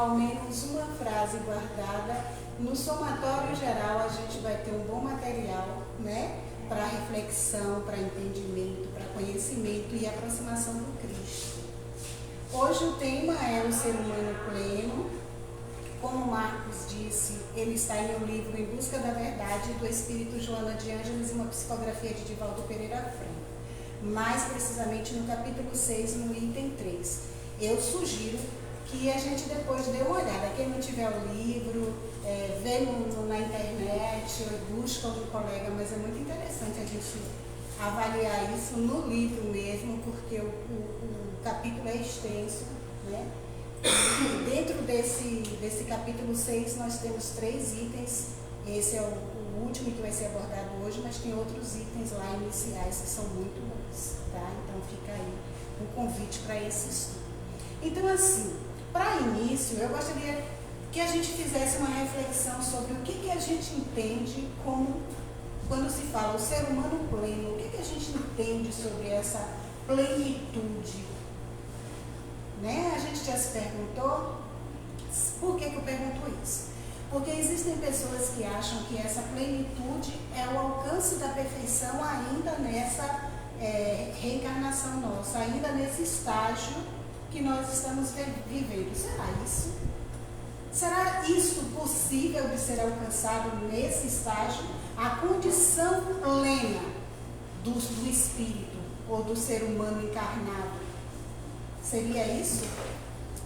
ao menos uma frase guardada. No somatório geral, a gente vai ter um bom material, né? Para reflexão, para entendimento, para conhecimento e aproximação do Cristo. Hoje o tema é o ser humano pleno. Como Marcos disse, ele está em um livro Em Busca da Verdade, do Espírito Joana de Ângeles e uma psicografia de Divaldo Pereira Franco. Mais precisamente no capítulo 6, no item 3. Eu sugiro que a gente depois dê uma olhada. Quem não tiver o livro, vê na internet, ou busca um colega, mas é muito interessante a gente avaliar isso no livro mesmo, porque o capítulo é extenso, né? E dentro desse capítulo 6 nós temos 3 itens. Esse é o último que vai ser abordado hoje, mas tem outros itens lá iniciais que são muito bons, tá? Então fica aí um convite para esse estudo. Então, assim, para início, eu gostaria que a gente fizesse uma reflexão sobre o que a gente entende como, quando se fala o ser humano pleno, o que a gente entende sobre essa plenitude? Né? A gente já se perguntou, por que eu pergunto isso? Porque existem pessoas que acham que essa plenitude é o alcance da perfeição ainda nessa reencarnação nossa, ainda nesse estágio que nós estamos vivendo. Será isso? Será isso possível de ser alcançado nesse estágio? A condição plena do espírito ou do ser humano encarnado? Seria isso?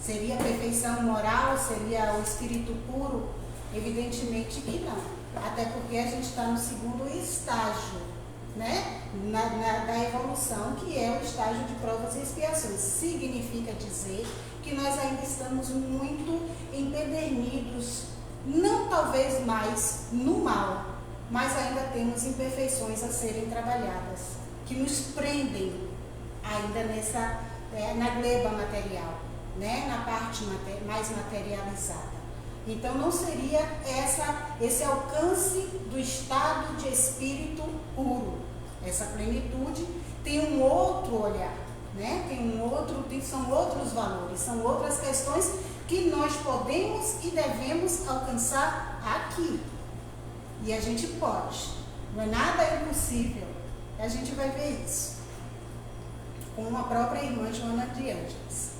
Seria a perfeição moral? Seria o espírito puro? Evidentemente que não. Até porque a gente está no segundo estágio, né? Da evolução, que é o estágio de provas e expiações. Significa dizer que nós ainda estamos muito empedernidos, não talvez mais no mal, mas ainda temos imperfeições a serem trabalhadas, que nos prendem ainda na gleba material, né? Na parte mais materializada. Então não seria esse alcance do estado de espírito puro. Essa plenitude tem um outro olhar, né? São outros valores, são outras questões que nós podemos e devemos alcançar aqui. E a gente pode. Não é nada impossível. A gente vai ver isso com a própria irmã Joana de Ângeles.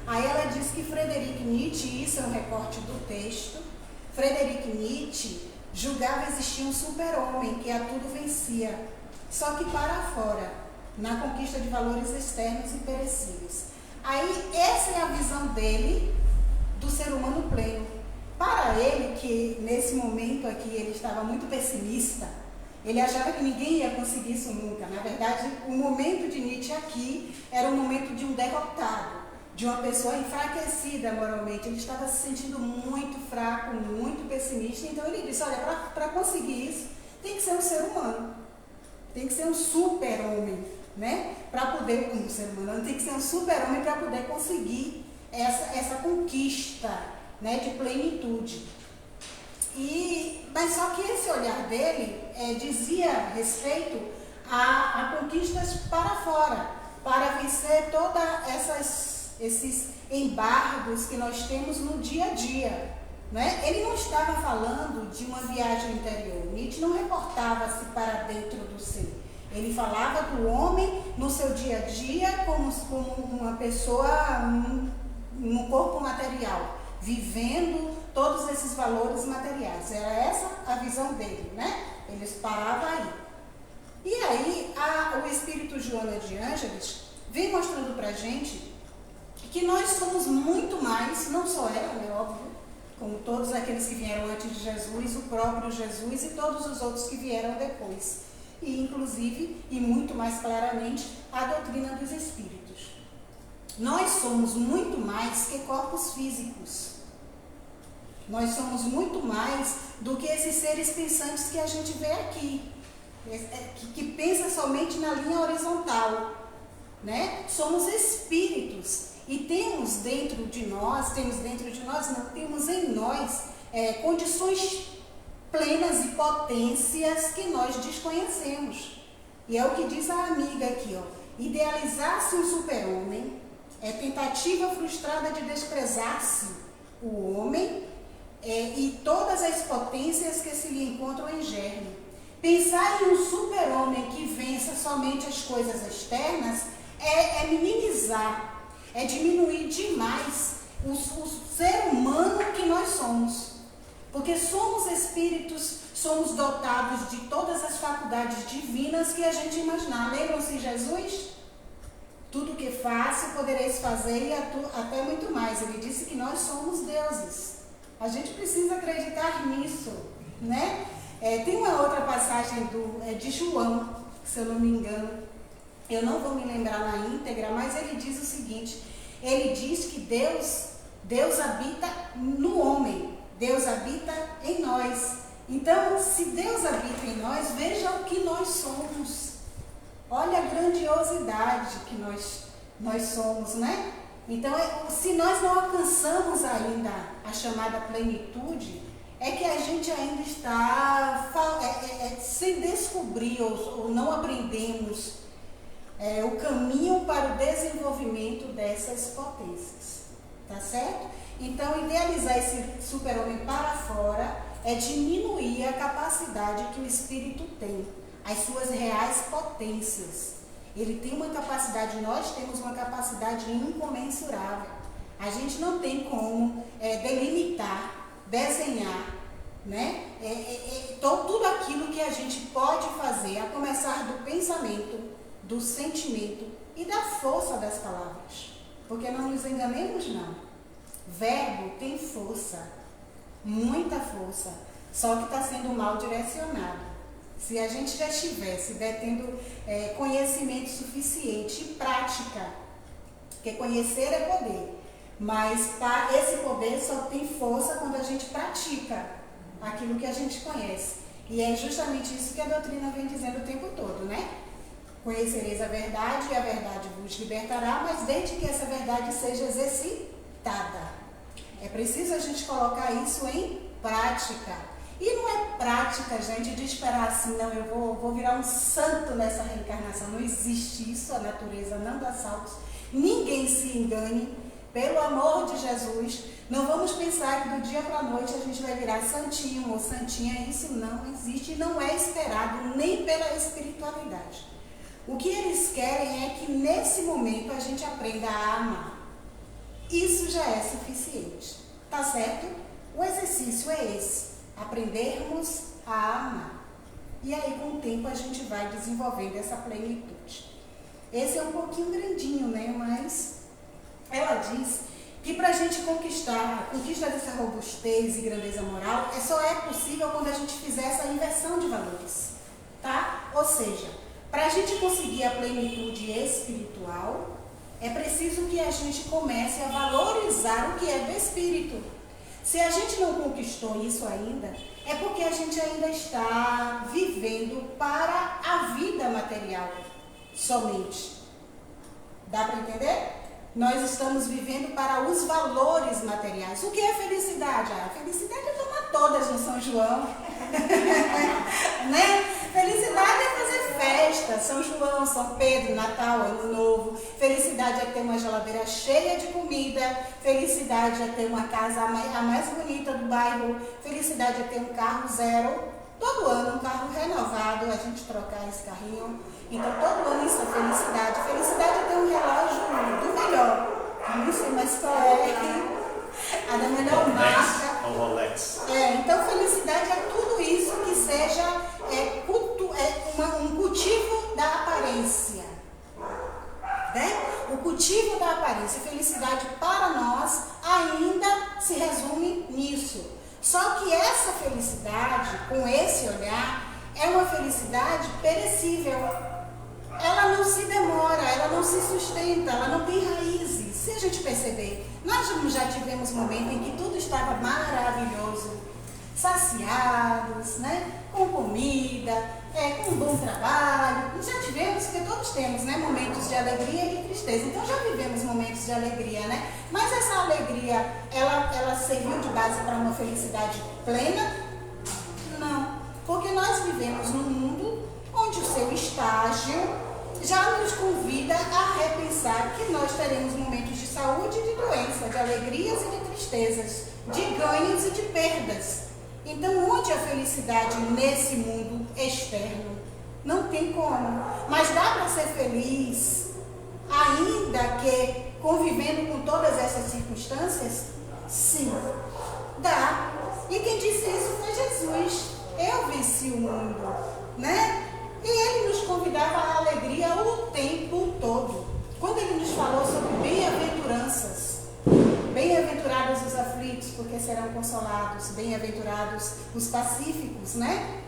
Aí ela diz que Friedrich Nietzsche, isso é um recorte do texto, Friedrich Nietzsche julgava existir um super-homem que a tudo vencia, só que para fora, na conquista de valores externos e perecíveis. Aí essa é a visão dele do ser humano pleno. Para ele, que nesse momento aqui ele estava muito pessimista, ele achava que ninguém ia conseguir isso nunca. Na verdade, o momento de Nietzsche aqui era o momento de um derrotado, de uma pessoa enfraquecida moralmente. Ele estava se sentindo muito fraco, muito pessimista. Então ele disse, olha, para conseguir isso, tem que ser um ser humano. Tem que ser um super-homem, né? Para poder, um ser humano, tem que ser um super-homem para poder conseguir essa conquista, né, de plenitude. Mas só que esse olhar dele dizia respeito a conquistas para fora, para vencer todos esses embargos que nós temos no dia a dia, né? Ele não estava falando de uma viagem interior. Nietzsche não reportava-se para dentro do ser. Ele falava do homem no seu dia a dia como uma pessoa no corpo material, vivendo todos esses valores materiais. Era essa a visão dele, né? Ele parava aí. E aí, o Espírito Joana de Ângeles vem mostrando pra gente que nós somos muito mais, não só ela, né, óbvio, como todos aqueles que vieram antes de Jesus, o próprio Jesus e todos os outros que vieram depois. E, inclusive, e muito mais claramente, a doutrina dos Espíritos. Nós somos muito mais que corpos físicos. Nós somos muito mais do que esses seres pensantes que a gente vê aqui, que pensa somente na linha horizontal, né? Somos espíritos e temos em nós condições plenas e potências que nós desconhecemos. E é o que diz a amiga aqui, ó. Idealizar-se um super-homem, É tentativa frustrada de desprezar-se o homem e todas as potências que se lhe encontram em germe. Pensar em um super-homem que vença somente as coisas externas é minimizar, é diminuir demais o ser humano que nós somos. Porque somos espíritos, somos dotados de todas as faculdades divinas que a gente imaginar. Lembram-se de Jesus? Tudo que faço, podereis fazer e até muito mais. Ele disse que nós somos deuses. A gente precisa acreditar nisso, né? Tem uma outra passagem de João, se eu não me engano. Eu não vou me lembrar na íntegra, mas ele diz o seguinte. Ele diz que Deus habita no homem. Deus habita em nós. Então, se Deus habita em nós, veja o que nós somos. Olha a grandiosidade que nós somos, né? Então, se nós não alcançamos ainda a chamada plenitude, é que a gente ainda está sem descobrir ou não aprendemos o caminho para o desenvolvimento dessas potências. Tá certo? Então, idealizar esse super-homem para fora é diminuir a capacidade que o espírito tem, as suas reais potências. Ele tem uma capacidade, nós temos uma capacidade incomensurável. A gente não tem como delimitar, desenhar, né? Tudo aquilo que a gente pode fazer, a começar do pensamento, do sentimento e da força das palavras. Porque não nos enganemos, não. Verbo tem força, muita força, só que está sendo mal direcionado. Se a gente já estivesse detendo conhecimento suficiente e prática, porque conhecer é poder, mas esse poder só tem força quando a gente pratica aquilo que a gente conhece. E é justamente isso que a doutrina vem dizendo o tempo todo, né? Conhecereis a verdade e a verdade vos libertará, mas desde que essa verdade seja exercitada. É preciso a gente colocar isso em prática. E não é prática, gente, de esperar assim, não, eu vou virar um santo nessa reencarnação. Não existe isso, a natureza não dá saltos. Ninguém se engane, pelo amor de Jesus. Não vamos pensar que do dia para a noite a gente vai virar santinho ou santinha. Isso não existe e não é esperado nem pela espiritualidade. O que eles querem é que nesse momento a gente aprenda a amar. Isso já é suficiente, tá certo? O exercício é esse, aprendermos a amar. E aí com o tempo a gente vai desenvolvendo essa plenitude. Esse é um pouquinho grandinho, né? Mas ela diz que para a gente conquistar a conquista dessa robustez e grandeza moral, só é possível quando a gente fizer essa inversão de valores, tá? Ou seja, para a gente conseguir a plenitude espiritual, é preciso que a gente comece a valorizar o que é do espírito. Se a gente não conquistou isso ainda, é porque a gente ainda está vivendo para a vida material somente. Dá para entender? Nós estamos vivendo para os valores materiais. O que é felicidade? A felicidade é tomar todas no São João. Né? Felicidade é fazer festa, São João, São Pedro, Natal, Ano Novo. Felicidade é ter uma geladeira cheia de comida. Felicidade é ter uma casa a mais bonita do bairro. Felicidade é ter um carro zero. Todo ano um carro renovado, a gente trocar esse carrinho. Então todo ano isso é felicidade. Felicidade é ter um relógio do melhor. Eu não sei mais qual é. A da melhor marca. O Rolex. Então felicidade é tudo isso que seja um cultivo da aparência. Né? O cultivo da aparência. Felicidade para nós ainda se resume nisso. Só que essa felicidade, com esse olhar, é uma felicidade perecível. Ela não se demora, ela não se sustenta, ela não tem raízes. Se a gente perceber, nós já tivemos momentos em que tudo estava maravilhoso, saciados, né? Com comida, com um bom trabalho. Já tivemos, porque todos temos, né? Momentos de alegria e de tristeza. Então já vivemos momentos de alegria, né? Mas essa alegria, ela serviu de base para uma felicidade plena? Não. Porque nós vivemos num mundo onde o seu estágio já nos convida a repensar que nós teremos momentos alegrias e de tristezas, de ganhos e de perdas. Então, onde a felicidade nesse mundo externo? Não tem como. Mas dá para ser feliz, ainda que convivendo com todas essas circunstâncias? Sim, dá. E quem disse isso foi Jesus. Eu venci o mundo, né? E ele nos convidava à alegria o tempo todo. Quando ele nos falou sobre bem-aventuranças, bem-aventurados os aflitos, porque serão consolados, bem-aventurados os pacíficos, né?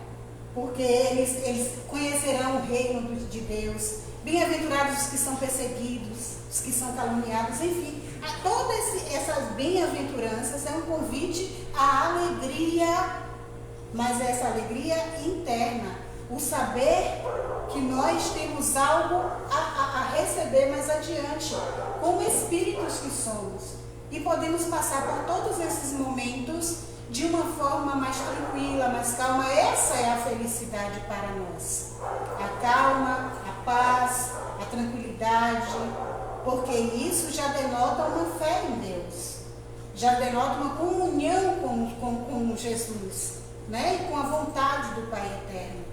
Porque eles conhecerão o reino de Deus. Bem-aventurados os que são perseguidos, os que são caluniados, enfim. Todas essas bem-aventuranças é um convite à alegria, mas essa alegria interna. O saber que nós temos algo a receber mais adiante, como espíritos que somos. E podemos passar por todos esses momentos de uma forma mais tranquila, mais calma. Essa é a felicidade para nós. A calma, a paz, a tranquilidade, porque isso já denota uma fé em Deus. Já denota uma comunhão com Jesus, né? E com a vontade do Pai Eterno.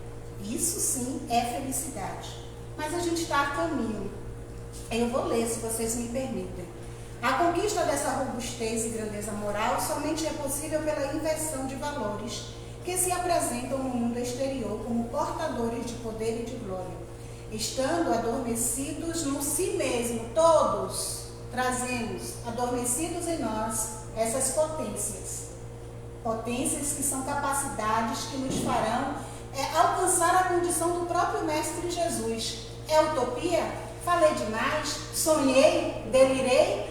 Isso sim é felicidade. Mas a gente está a caminho. Eu vou ler, se vocês me permitem. A conquista dessa robustez e grandeza moral somente é possível pela inversão de valores que se apresentam no mundo exterior como portadores de poder e de glória, estando adormecidos no si mesmo. Todos trazemos adormecidos em nós essas potências que são capacidades que nos farão alcançar a condição do próprio Mestre Jesus. É utopia? Falei demais? Sonhei? Delirei?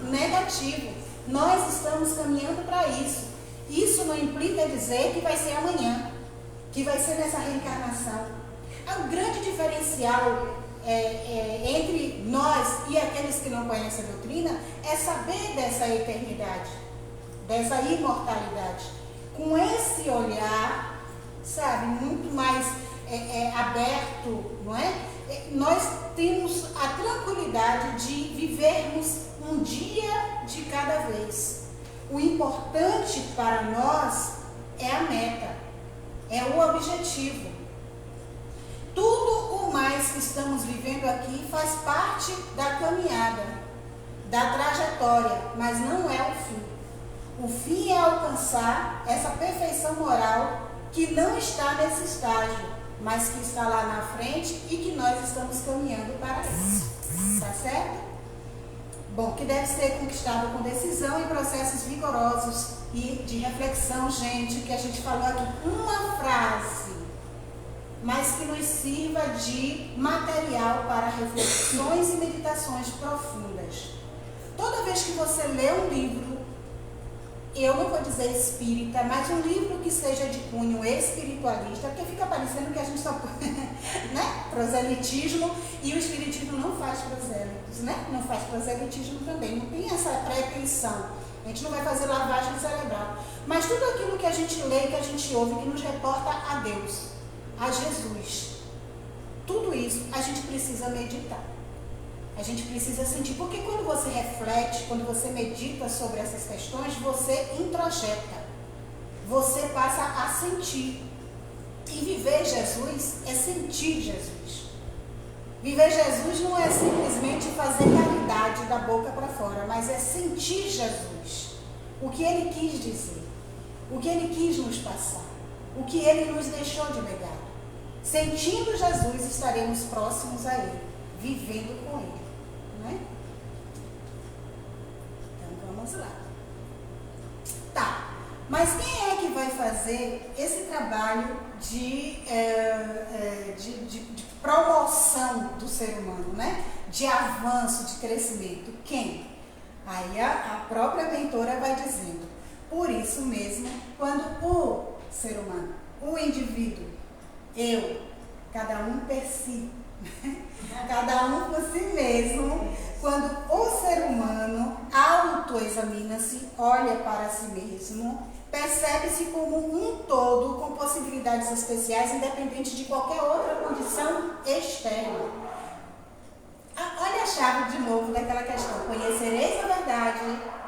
Negativo. Nós estamos caminhando para isso. Isso não implica dizer que vai ser amanhã, que vai ser nessa reencarnação. O grande diferencial entre nós e aqueles que não conhecem a doutrina é saber dessa eternidade, dessa imortalidade. Com esse olhar, sabe, muito mais aberto, não é? Nós temos a tranquilidade de vivermos um dia de cada vez. O importante para nós é a meta, é o objetivo. Tudo o mais que estamos vivendo aqui faz parte da caminhada, da trajetória, mas não é o fim. O fim é alcançar essa perfeição moral que não está nesse estágio, mas que está lá na frente e que nós estamos caminhando para isso. Tá certo? Bom, que deve ser conquistado com decisão e processos vigorosos e de reflexão, gente, que a gente falou aqui. Uma frase, mas que nos sirva de material para reflexões e meditações profundas. Toda vez que você lê um livro, eu não vou dizer espírita, mas um livro que seja de cunho espiritualista, porque fica parecendo que a gente só né? Proselitismo, e o espiritismo não faz prosélitos, né? Não faz proselitismo também, não tem essa pretensão. A gente não vai fazer lavagem cerebral. Mas tudo aquilo que a gente lê, que a gente ouve, que nos reporta a Deus, a Jesus, tudo isso a gente precisa meditar. A gente precisa sentir, porque quando você reflete, quando você medita sobre essas questões, você introjeta, você passa a sentir. E viver Jesus é sentir Jesus. Viver Jesus não é simplesmente fazer caridade da boca para fora, mas é sentir Jesus. O que ele quis dizer, o que ele quis nos passar, o que ele nos deixou de legado. Sentindo Jesus, estaremos próximos a ele, vivendo com ele. Né? Então vamos lá. Tá, mas quem é que vai fazer esse trabalho de promoção do ser humano, né? De avanço, de crescimento? Quem? Aí a própria mentora vai dizendo: por isso mesmo, quando o ser humano, o indivíduo, eu, cada um per si, cada um por si mesmo, quando o ser humano autoexamina-se, olha para si mesmo, percebe-se como um todo com possibilidades especiais, independente de qualquer outra condição externa. Olha a chave de novo daquela questão: conhecereis a verdade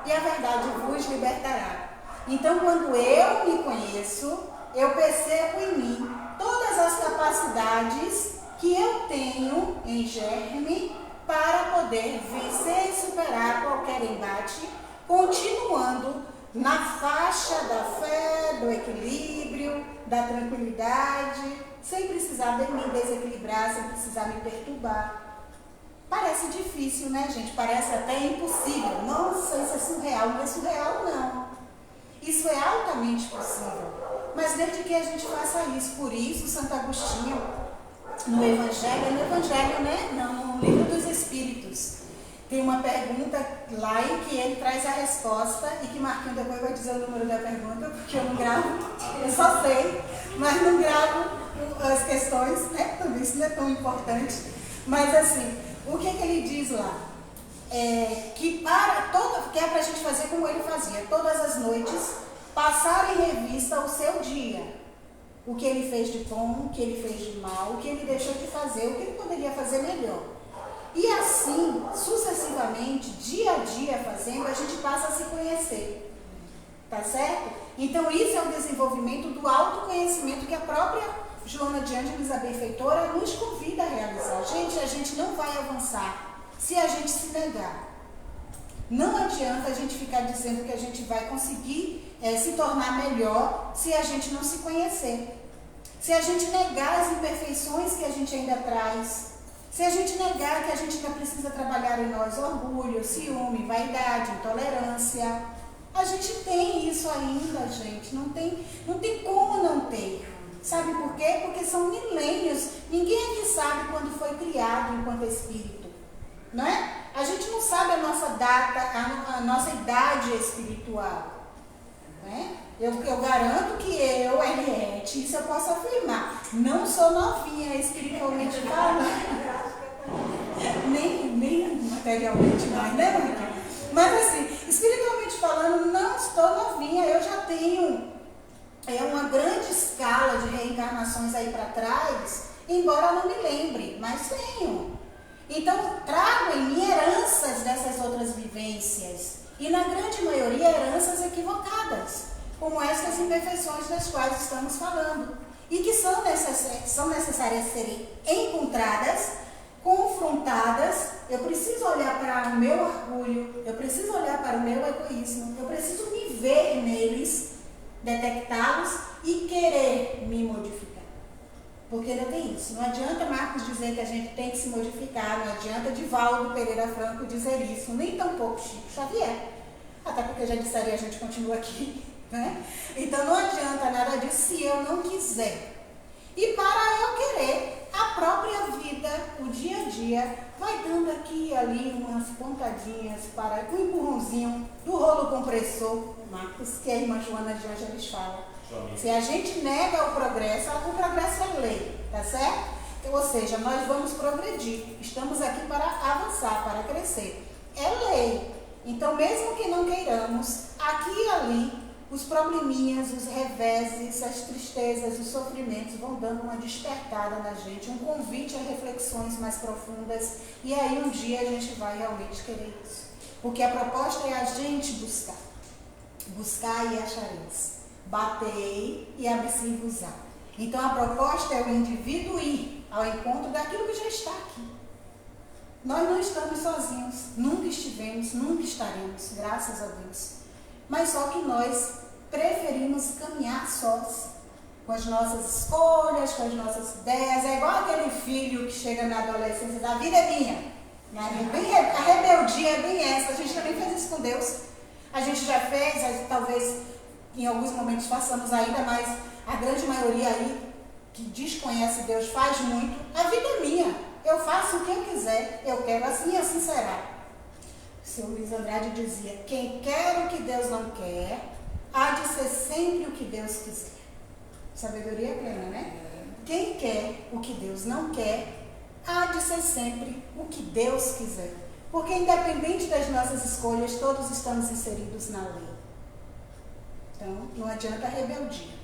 e a verdade vos libertará. Então, quando eu me conheço, eu percebo em mim todas as capacidades que eu tenho em germe para poder vencer e superar qualquer embate, continuando na faixa da fé, do equilíbrio, da tranquilidade, sem precisar de me desequilibrar, sem precisar me perturbar. Parece difícil, né, gente? Parece até impossível. Nossa, isso é surreal. Não é surreal, não. Isso é altamente possível. Mas desde que a gente faça isso. Por isso, Santo Agostinho, no Evangelho, né? Não, no Livro dos Espíritos, tem uma pergunta lá em que ele traz a resposta e que Marquinhos depois vai dizer o número da pergunta, porque eu não gravo, eu só sei, mas não gravo as questões, né? Também isso não é tão importante. Mas assim, o que ele diz lá? Que é para a gente fazer como ele fazia, todas as noites, passar em revista o seu dia. O que ele fez de bom, o que ele fez de mal, o que ele deixou de fazer, o que ele poderia fazer melhor. E assim, sucessivamente, dia a dia fazendo, a gente passa a se conhecer. Tá certo? Então isso é o desenvolvimento do autoconhecimento que a própria Joana de Ângeles, a benfeitora, nos convida a realizar. Gente, a gente não vai avançar se a gente se negar. Não adianta a gente ficar dizendo que a gente vai conseguir se tornar melhor se a gente não se conhecer. Se a gente negar as imperfeições que a gente ainda traz, se a gente negar que a gente ainda precisa trabalhar em nós orgulho, ciúme, vaidade, intolerância, a gente tem isso ainda, gente. Não tem como não ter. Sabe por quê? Porque são milênios. Ninguém aqui sabe quando foi criado enquanto espírito. Não é? A gente não sabe a nossa data, a nossa idade espiritual. Não é? Eu garanto que eu, Henriette, isso eu posso afirmar. Não sou novinha espiritualmente falando. nem materialmente mais, né, Marquinhos? Mas assim, espiritualmente falando, não estou novinha. Eu já tenho uma grande escala de reencarnações aí para trás, embora não me lembre, mas tenho. Então, trago em mim heranças dessas outras vivências. E na grande maioria, heranças equivocadas, como essas imperfeições das quais estamos falando. E que são necessárias serem encontradas, confrontadas. Eu preciso olhar para o meu orgulho, eu preciso olhar para o meu egoísmo, eu preciso me ver neles, detectá-los e querer me modificar. Porque ainda tem isso. Não adianta Marcos dizer que a gente tem que se modificar, não adianta Divaldo Pereira Franco dizer isso, nem tampouco Chico Xavier. Até porque já disseram e a gente continua aqui, né? Então não adianta nada disso se eu não quiser. E para eu querer, a própria vida, o dia a dia, vai dando aqui e ali umas pontadinhas para um empurrãozinho do rolo compressor, Marcos, que a irmã Joana de Ângeles fala. Se a gente nega o progresso é lei, tá certo? Ou seja, nós vamos progredir. Estamos aqui para avançar, para crescer. É lei. Então, mesmo que não queiramos, aqui e ali, os probleminhas, os reveses, as tristezas, os sofrimentos vão dando uma despertada na gente, um convite a reflexões mais profundas. E aí, um dia, a gente vai realmente querer isso. Porque a proposta é a gente buscar. Buscar e achareis. Batei e abri-vos-á. Então a proposta é o indivíduo ir ao encontro daquilo que já está aqui. Nós não estamos sozinhos, nunca estivemos, nunca estaremos, graças a Deus. Mas só que nós preferimos caminhar sós, com as nossas escolhas, com as nossas ideias. É igual aquele filho que chega na adolescência, da vida é minha. A rebeldia é bem essa. A gente também fez isso com Deus. A gente já fez, talvez em alguns momentos façamos ainda, mas a grande maioria aí que desconhece Deus faz muito. A vida é minha, eu faço o que eu quiser, eu quero assim e assim será. O seu Luiz Andrade dizia: quem quer o que Deus não quer, há de ser sempre o que Deus quiser. Sabedoria plena, né? Quem quer o que Deus não quer, há de ser sempre o que Deus quiser. Porque independente das nossas escolhas, todos estamos inseridos na lei. Então, não adianta a rebeldia.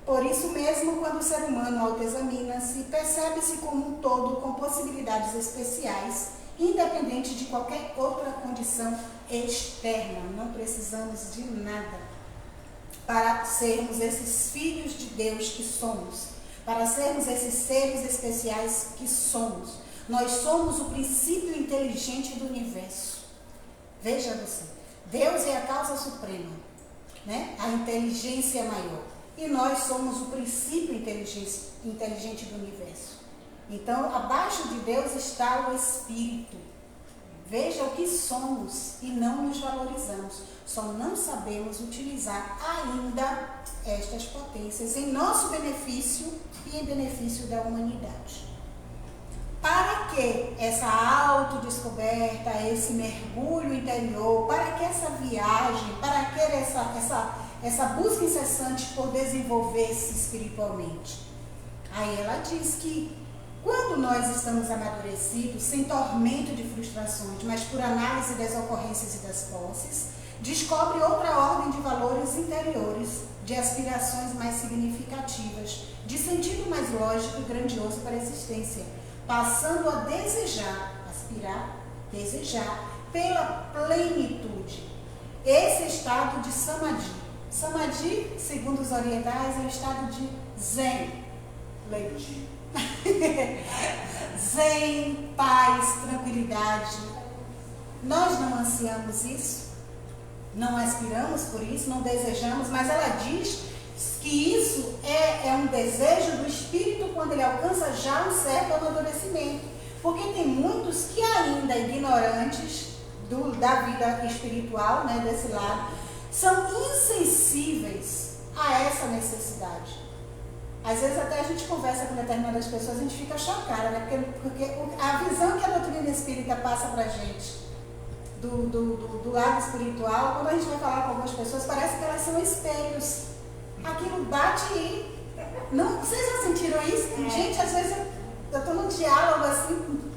Por isso mesmo, quando o ser humano autoexamina-se, percebe-se como um todo com possibilidades especiais independente de qualquer outra condição externa. Não precisamos de nada para sermos esses filhos de Deus que somos, para sermos esses seres especiais que somos. Nós somos o princípio inteligente do universo. Veja você, Deus é a causa suprema, né? A inteligência maior. E nós somos o princípio inteligente do universo. Então, abaixo de Deus está o Espírito. Veja o que somos e não nos valorizamos. Só não sabemos utilizar ainda estas potências em nosso benefício e em benefício da humanidade. Para que essa autodescoberta, esse mergulho interior, para que essa viagem, para que essa busca incessante por desenvolver-se espiritualmente? Aí ela diz que quando nós estamos amadurecidos, sem tormento de frustrações, mas por análise das ocorrências e das posses, descobre outra ordem de valores interiores, de aspirações mais significativas, de sentido mais lógico e grandioso para a existência, passando a desejar, aspirar, desejar, pela plenitude. Esse estado de Samadhi. Samadhi, segundo os orientais, é o estado de Zen. Leite. Zen, paz, tranquilidade. Nós não ansiamos isso, não aspiramos por isso, não desejamos, mas ela diz que isso é um desejo do espírito quando ele alcança já um certo amadurecimento. Porque tem muitos que ainda ignorantes da vida espiritual, né, desse lado, são insensíveis a essa necessidade. Às vezes até a gente conversa com determinadas pessoas, a gente fica chocada, né? Porque a visão que a doutrina espírita passa pra gente do lado espiritual, quando a gente vai falar com algumas pessoas, parece que elas são espelhos. Aquilo bate e... Não, vocês já sentiram isso? Gente, às vezes eu estou num diálogo assim,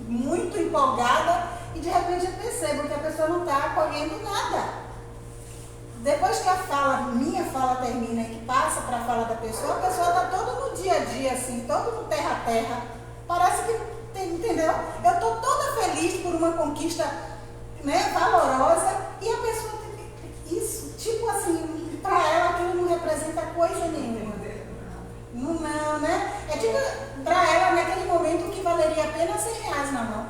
muito empolgada, e de repente eu percebo que a pessoa não está acolhendo nada. Depois que minha fala termina e que passa para a fala da pessoa, a pessoa está toda no dia a dia, assim, todo no terra-terra. Parece que, entendeu? Eu estou toda feliz por uma conquista, né, valorosa, e a pessoa, isso, tipo assim, para ela aquilo não representa coisa nenhuma. Não, né? É tipo, para ela, naquele momento, o que valeria a pena R$100 na mão.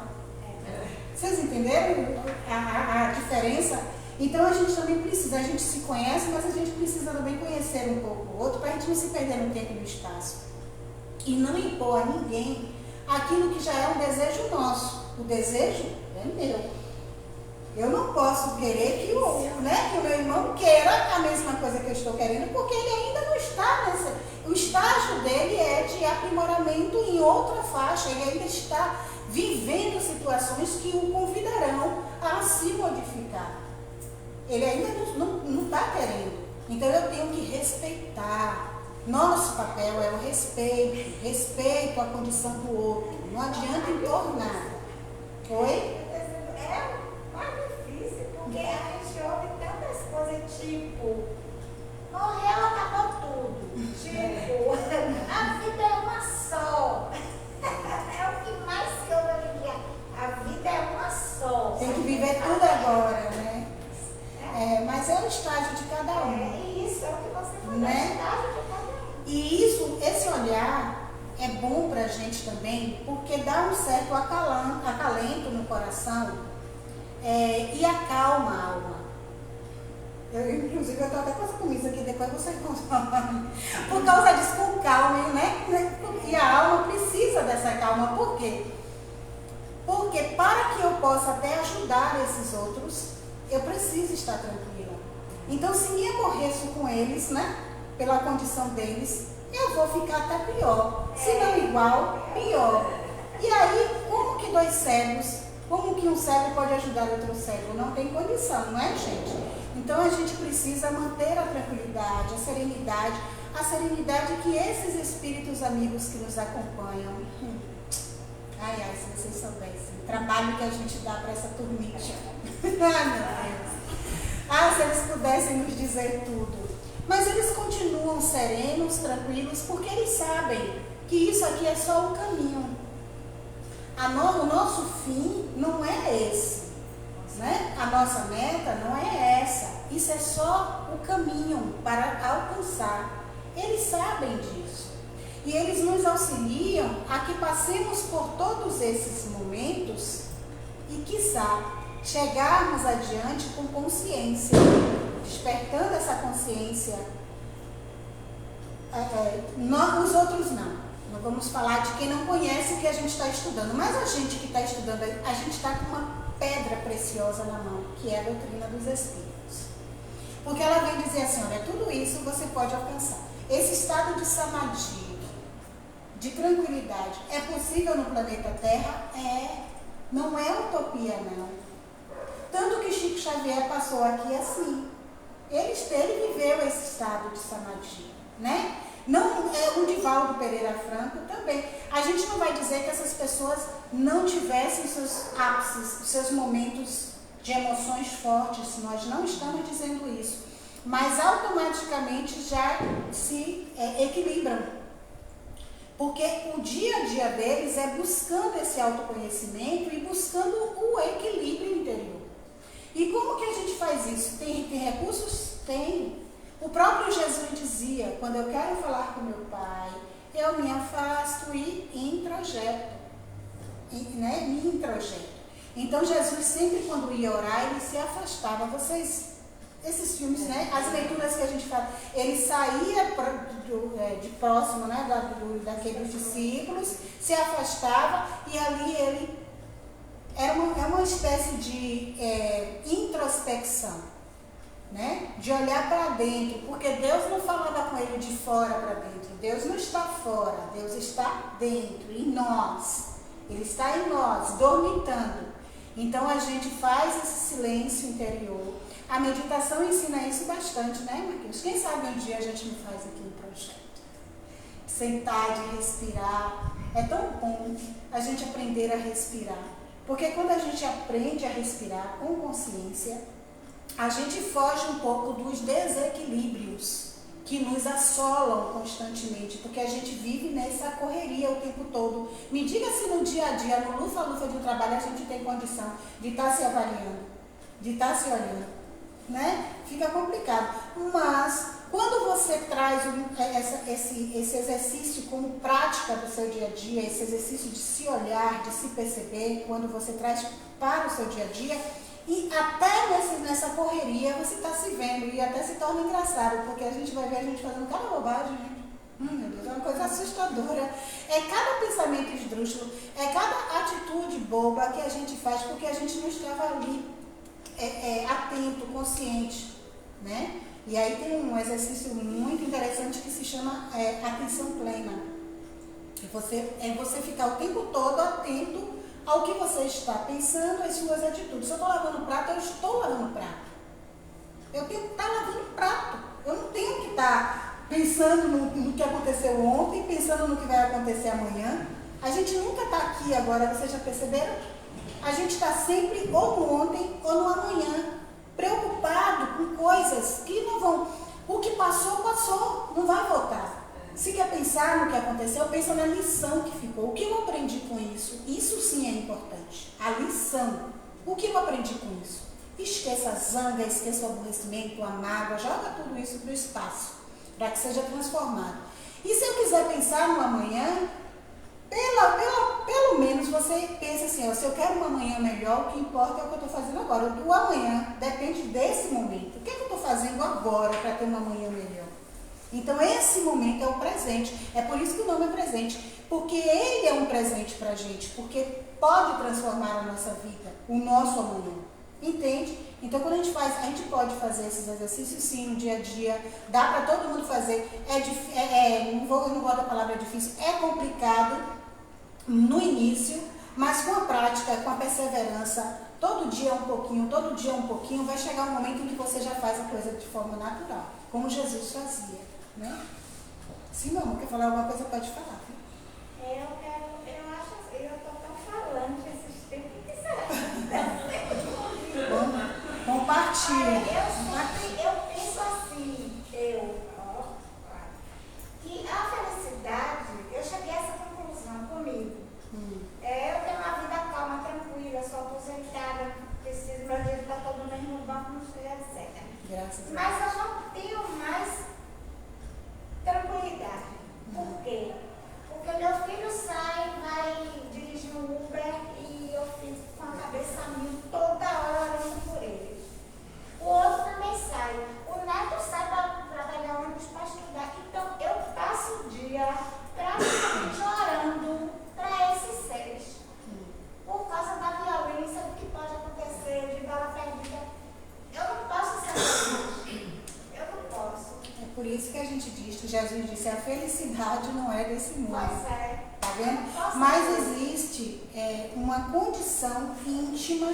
Vocês entenderam a diferença? Então a gente também precisa, a gente se conhece, mas a gente precisa também conhecer um pouco o outro para a gente não se perder no tempo e no espaço. E não impor a ninguém aquilo que já é um desejo nosso. O desejo é meu. Eu não posso querer que o meu irmão queira a mesma coisa que eu estou querendo, porque ele ainda não está nessa. O estágio dele é de aprimoramento em outra faixa, ele ainda está vivendo situações que o convidarão a se modificar. Ele ainda não está querendo. Então eu tenho que respeitar. Nosso papel é o respeito à condição do outro. Não adianta impor nada. Oi? É mais difícil, porque a gente ouve tantas coisas tipo, morreu, acabou tudo. Tipo, a vida é uma só. É o que mais se ouve hoje em dia. A vida é uma só. Tem que viver tudo agora, né? Mas é o estágio de cada um. Isso, é o que você falou, né? é o estágio de cada um. E esse olhar é bom para a gente também, porque dá um certo acalento no coração e acalma a alma. Inclusive, eu estou até com essa camisa aqui, depois você encontra. Por causa disso, com calma, né? E a alma precisa dessa calma. Por quê? Porque para que eu possa até ajudar esses outros, eu preciso estar tranquila. Então, se me aborreço com eles, né, pela condição deles, eu vou ficar até pior. Se não igual, pior. E aí, como que dois cegos, como que um cego pode ajudar outro cego? Não tem condição, não é, gente? Então, a gente precisa manter a tranquilidade, a serenidade que esses espíritos amigos que nos acompanham. Ai, se vocês soubessem o trabalho que a gente dá para essa turminha. Ai, meu Deus. Se eles pudessem nos dizer tudo. Mas eles continuam serenos, tranquilos, porque eles sabem que isso aqui é só o caminho. o nosso fim não é esse, né? A nossa meta não é essa. Isso é só o caminho para alcançar. Eles sabem disso. E eles nos auxiliam a que passemos por todos esses momentos e, quiçá, chegarmos adiante com consciência, despertando essa consciência. Os outros não. Nós vamos falar de quem não conhece o que a gente está estudando. Mas a gente que está estudando, a gente está com uma pedra preciosa na mão, que é a doutrina dos Espíritos. Porque ela vem dizer assim, olha, tudo isso você pode alcançar. Esse estado de samadhi, de tranquilidade, é possível no planeta Terra? Não é utopia, não. Tanto que Chico Xavier passou aqui assim. Ele viveu esse estado de samadhi, né? Não é o Divaldo Pereira Franco também. A gente não vai dizer que essas pessoas não tivessem seus ápices, seus momentos de emoções fortes. Nós não estamos dizendo isso. Mas automaticamente já se equilibram. Porque o dia a dia deles é buscando esse autoconhecimento e buscando o equilíbrio interior. E como que a gente faz isso? Tem recursos? Tem. O próprio Jesus dizia, quando eu quero falar com meu Pai, eu me afasto e introjeto. Me introjeto. Então Jesus sempre quando ia orar, ele se afastava. Esses filmes, né? As leituras que a gente faz, ele saía de próximo, né? Daqueles discípulos, se afastava e ali ele é uma espécie de introspecção. Né? De olhar para dentro, porque Deus não falava com ele de fora para dentro. Deus não está fora, Deus está dentro, em nós. Ele está em nós, dormitando. Então a gente faz esse silêncio interior. A meditação ensina isso bastante, né, Marquinhos? Quem sabe um dia a gente não faz aqui um projeto. Sentar, de respirar. É tão bom a gente aprender a respirar. Porque quando a gente aprende a respirar com consciência, a gente foge um pouco dos desequilíbrios que nos assolam constantemente, porque a gente vive nessa correria o tempo todo. Me diga se no dia a dia, no lufa-lufa de trabalho, a gente tem condição de estar se avaliando, de estar se olhando, né? Fica complicado. Mas, quando você traz esse exercício como prática do seu dia a dia, esse exercício de se olhar, de se perceber, quando você traz para o seu dia a dia, e até nessa correria você está se vendo e até se torna engraçado, porque a gente vai ver a gente fazendo cada bobagem, né? Meu Deus, é uma coisa assustadora. É cada pensamento esdrúxulo, é cada atitude boba que a gente faz porque a gente não estava ali atento, consciente, né? E aí tem um exercício muito interessante que se chama atenção plena. Você ficar o tempo todo atento ao que você está pensando, as suas atitudes. Se eu estou lavando prato, eu estou lavando prato. Eu tenho que estar lavando prato. Eu não tenho que estar pensando no que aconteceu ontem, pensando no que vai acontecer amanhã. A gente nunca está aqui agora, vocês já perceberam? A gente está sempre ou no ontem ou no amanhã, preocupado com coisas que não vão. O que passou, não vai voltar. Se quer pensar no que aconteceu, pensa na lição que ficou. O que eu aprendi com isso? Isso sim é importante. A lição. O que eu aprendi com isso? Esqueça a zanga, esqueça o aborrecimento, a mágoa, joga tudo isso para o espaço, para que seja transformado. E se eu quiser pensar no amanhã, pelo menos você pensa assim, se eu quero um amanhã melhor, o que importa é o que eu estou fazendo agora. O amanhã depende desse momento. O que eu estou fazendo agora para ter um amanhã melhor? Então esse momento é o presente, é por isso que o nome é presente, porque ele é um presente para a gente, porque pode transformar a nossa vida, o nosso amanhã, entende? Então quando a gente pode fazer esses exercícios sim, no dia a dia, dá para todo mundo fazer, eu não gosto da palavra difícil, é complicado no início, mas com a prática, com a perseverança, todo dia um pouquinho, vai chegar um momento em que você já faz a coisa de forma natural, como Jesus fazia. Né? Sim, não, quer falar alguma coisa, pode falar. Eu acho assim, eu estou tão falando esses tempos que será? Compartilha. Eu penso assim, que a felicidade, eu cheguei a essa conclusão comigo. Eu tenho uma isso que a gente diz, que Jesus disse, a felicidade não é desse mundo. Pois é. Tá vendo? Mas existe uma condição íntima,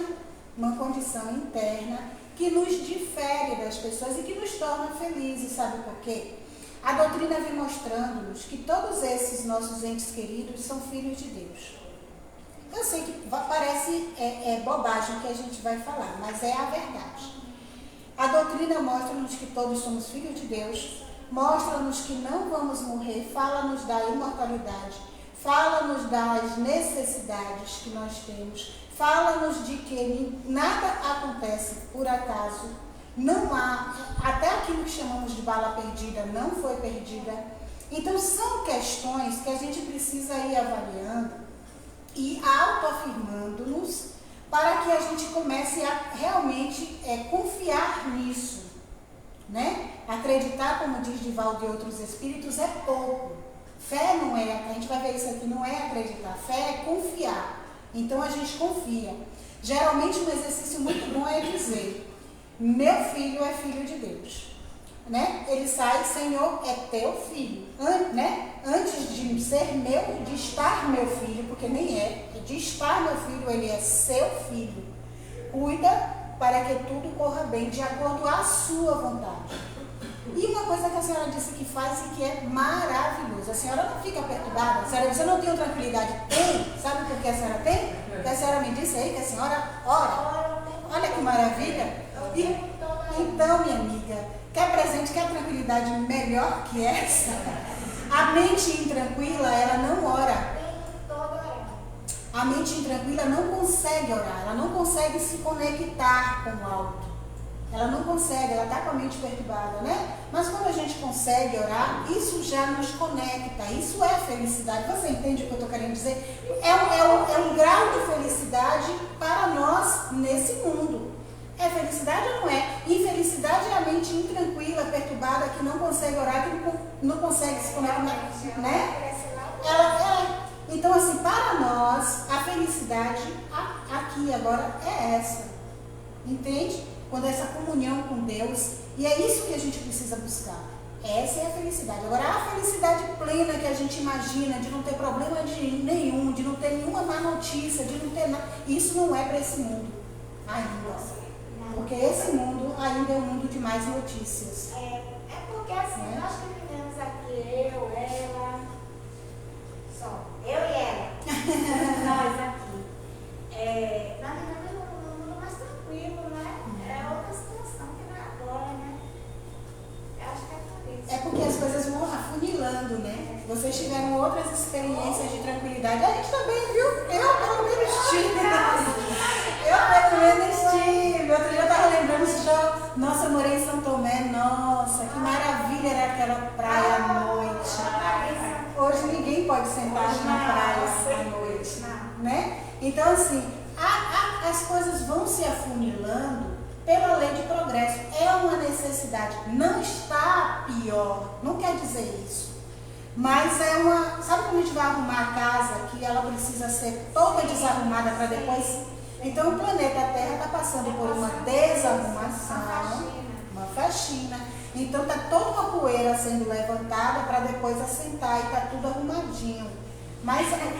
uma condição interna, que nos difere das pessoas e que nos torna felizes, sabe por quê? A doutrina vem mostrando-nos que todos esses nossos entes queridos são filhos de Deus. Eu sei que parece bobagem o que a gente vai falar, mas é a verdade. A doutrina mostra-nos que todos somos filhos de Deus, mostra-nos que não vamos morrer, fala-nos da imortalidade, fala-nos das necessidades que nós temos, fala-nos de que nada acontece por acaso, não há, até aquilo que chamamos de bala perdida não foi perdida. Então são questões que a gente precisa ir avaliando e autoafirmando-nos para que a gente comece a realmente confiar nisso, né? Acreditar, como diz Divaldo, e outros espíritos é pouco. Fé não é, a gente vai ver isso aqui, não é acreditar, fé é confiar. Então a gente confia. Geralmente um exercício muito bom é dizer, meu filho é filho de Deus. Né? Ele sai, Senhor, é teu filho. Né? Antes de ser meu, de estar meu filho, porque nem de estar meu filho, ele é seu filho. Cuida para que tudo corra bem, de acordo à sua vontade. E uma coisa que a senhora disse que faz e que é maravilhoso, a senhora não fica perturbada, a senhora, você não tem tranquilidade? Tem, sabe por que a senhora tem? Porque a senhora me disse aí que a senhora ora. Olha que maravilha. Então, minha amiga, quer presente, quer tranquilidade melhor que essa? A mente intranquila, ela não ora. A mente intranquila não consegue orar, ela não consegue se conectar com o alto. Ela não consegue, ela está com a mente perturbada, né? Mas quando a gente consegue orar, isso já nos conecta, isso é felicidade. Você entende o que eu estou querendo dizer? É um grau de felicidade para nós nesse mundo. É felicidade ou não é? Infelicidade é a mente intranquila, perturbada, que não consegue orar, que não consegue se conectar, né? Então, assim, para nós, a felicidade aqui agora é essa. Entende? Quando essa comunhão com Deus, e é isso que a gente precisa buscar. Essa é a felicidade. Agora, a felicidade plena que a gente imagina, de não ter problema nenhum, de não ter nenhuma má notícia, de não ter nada, isso não é para esse mundo ainda. Porque esse mundo ainda é um mundo de mais notícias. É porque assim, nós que vivemos aqui, eu, ela, só, eu e ela, nós aqui, nós vivemos num mundo mais tranquilo, né? É outra situação que não é agora, né? Eu acho que é por isso. É porque as coisas vão afunilando, né? Vocês tiveram outras experiências de tranquilidade. A gente também, viu? Eu pelo menos tive. Outro dia eu estava lembrando de nossa, eu morei em São Tomé. Nossa, que maravilha era aquela praia à noite. Hoje ninguém pode sentar na praia à noite, né? Então, assim, as coisas vão se afunilando pela lei de progresso. É uma necessidade. Não está pior. Não quer dizer isso. Mas é uma... Sabe quando a gente vai arrumar a casa, que ela precisa ser toda desarrumada para depois... Então o planeta Terra está passando por uma desarrumação, uma faxina. Então está toda uma poeira sendo levantada para depois assentar e está tudo arrumadinho. Mas, né?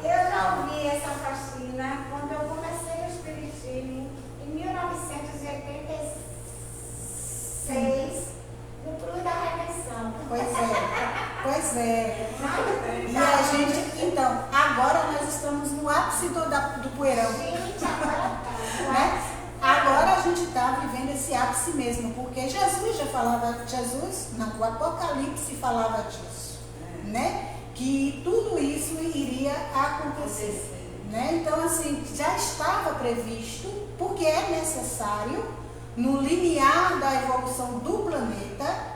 Eu já ouvi essa faxina quando eu comecei o Espiritismo em 1986, no Cruz da Redenção. Pois é. E a gente, então, agora nós estamos no ápice do poeirão. Gente, agora tá. Né? Agora a gente está vivendo esse ápice mesmo, porque Jesus já falava, o Apocalipse falava disso, né? Que tudo isso iria acontecer, né? Então, assim, já estava previsto, porque é necessário, no limiar da evolução do planeta,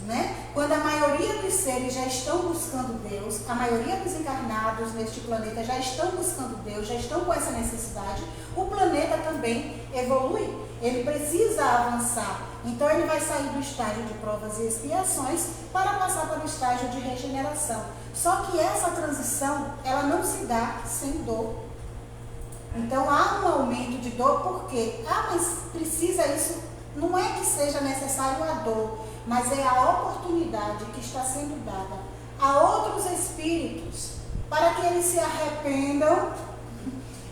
né? Quando a maioria dos seres já estão buscando Deus, a maioria dos encarnados neste planeta já estão buscando Deus, já estão com essa necessidade, o planeta também evolui, ele precisa avançar. Então ele vai sair do estágio de provas e expiações para passar para o estágio de regeneração. Só que essa transição, ela não se dá sem dor. Então há um aumento de dor, por quê? Mas precisa isso não é que seja necessário a dor, mas é a oportunidade que está sendo dada a outros espíritos para que eles se arrependam,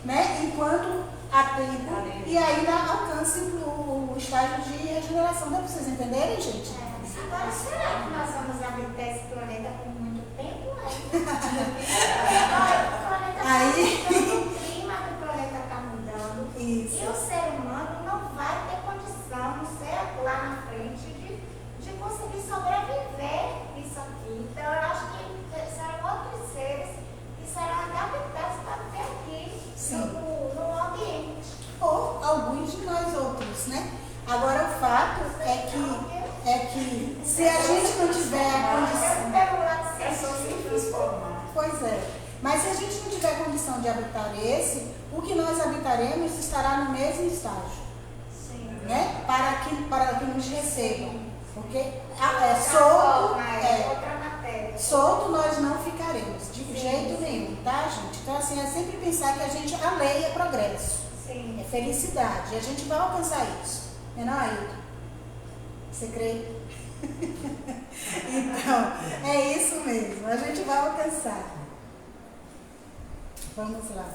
né, enquanto há tempo, e ainda alcancem o estágio de regeneração. Dá para vocês entenderem, gente? Agora, será que nós vamos habitar esse planeta por muito tempo? Aí... O clima do planeta está mudando. Isso. E o ser humano não vai ter condição, não sei, lá na frente, de conseguir sobreviver isso aqui. Então, eu acho que serão outros seres que serão adaptados para ter aqui no ambiente. Ou alguns de nós outros, né? Agora, o fato é que se a gente não tiver a condição... Pois é. Mas se a gente não tiver condição de habitar esse, o que nós habitaremos estará no mesmo estágio. Sim. Né? Para que nos recebam. Porque solto nós não ficaremos, de jeito nenhum, tá, gente? Então, assim, é sempre pensar que a lei é progresso. Sim. É felicidade. E a gente vai alcançar isso. Não é, Ailton? Você crê? Então, é isso mesmo. A gente vai alcançar. Vamos lá.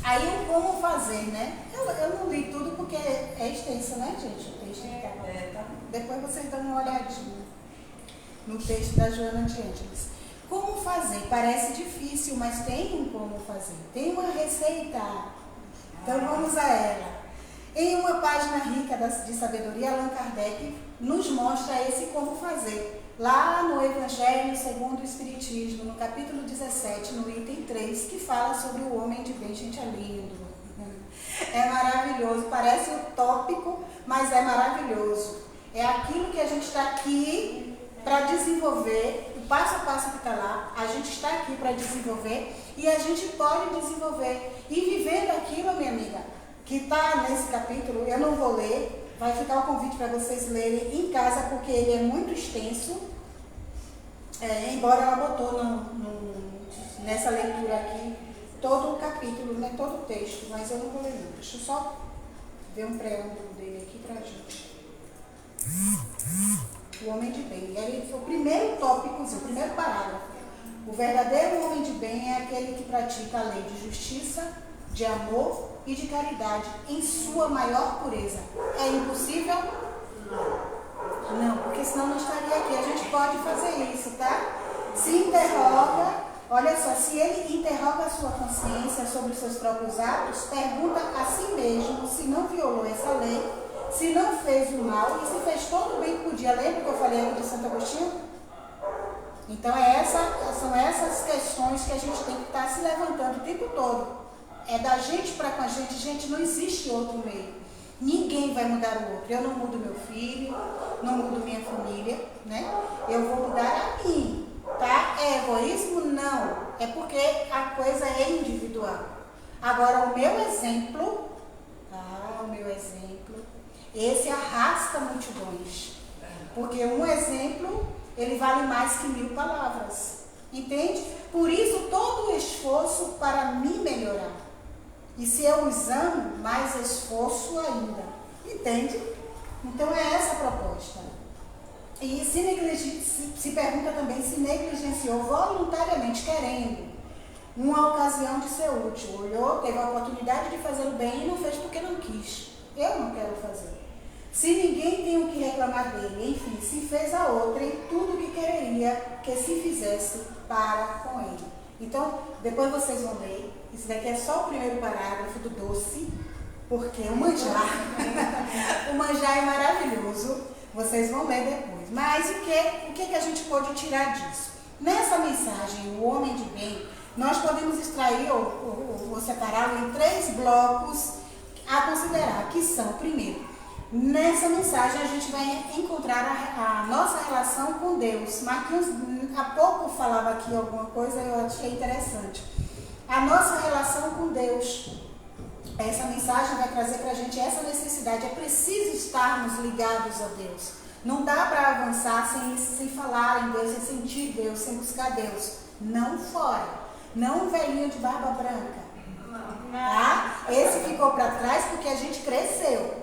Aí o como fazer, né? Eu não li tudo porque é extenso, né, gente? O texto que tá. Depois vocês dão uma olhadinha no texto da Joana de Ângeles. Como fazer? Parece difícil, mas tem um como fazer. Tem uma receita. Então vamos a ela. Em uma página rica de sabedoria, Allan Kardec nos mostra esse como fazer. Lá no Evangelho segundo o Espiritismo, no capítulo 17, no item 3, que fala sobre o homem de bem. Gente, é lindo. É maravilhoso. Parece utópico, mas é maravilhoso. É aquilo que a gente está aqui para desenvolver, o passo a passo que está lá, a gente está aqui para desenvolver e a gente pode desenvolver. E vivendo aquilo, minha amiga, que está nesse capítulo, eu não vou ler, vai ficar o convite para vocês lerem em casa, porque ele é muito extenso, embora ela botou nessa leitura aqui todo o capítulo, né, todo o texto, mas eu não vou ler não. Deixa eu só ver um preâmbulo dele aqui para a gente. O homem de bem. Ele foi o primeiro tópico, o primeiro parágrafo. O verdadeiro homem de bem é aquele que pratica a lei de justiça, de amor e de caridade em sua maior pureza. É impossível? Não, porque senão não estaria aqui. A gente pode fazer isso, tá? Se interroga, olha só, se ele interroga a sua consciência sobre os seus próprios atos, pergunta a si mesmo se não violou essa lei, se não fez o mal e se fez todo o bem que podia. Lembra que eu falei aqui de Santo Agostinho? Então são essas questões que a gente tem que estar se levantando o tempo todo. É da gente para com a gente. Gente, não existe outro meio. Ninguém vai mudar o outro. Eu não mudo meu filho, não mudo minha família, né? Eu vou mudar a mim, tá? É egoísmo? Não. É porque a coisa é individual. Agora, o meu exemplo, esse arrasta multidões. Porque um exemplo, ele vale mais que 1000 palavras. Entende? Por isso, todo o esforço para me melhorar. E se eu os amo, mais esforço ainda. Entende? Então é essa a proposta. E se pergunta também se negligenciou voluntariamente, querendo, uma ocasião de ser útil. Olhou, teve a oportunidade de fazer o bem e não fez porque não quis. Eu não quero fazer. Se ninguém tem o que reclamar dele, enfim, se fez a outra em tudo que quereria que se fizesse para com ele. Então, depois vocês vão ler. Isso daqui é só o primeiro parágrafo do doce, porque o manjar é maravilhoso. Vocês vão ler depois. Mas o que a gente pode tirar disso? Nessa mensagem, o homem de bem, nós podemos extrair ou separá-lo em 3 blocos a considerar, que são, primeiro, nessa mensagem a gente vai encontrar a nossa relação com Deus. Marquinhos há pouco falava aqui alguma coisa, eu achei interessante. A nossa relação com Deus. Essa mensagem vai trazer para a gente essa necessidade. É preciso estarmos ligados a Deus. Não dá para avançar sem falar em Deus, sem sentir Deus, sem buscar Deus. Não fora. Não um velhinho de barba branca. Tá? Esse ficou para trás porque a gente cresceu.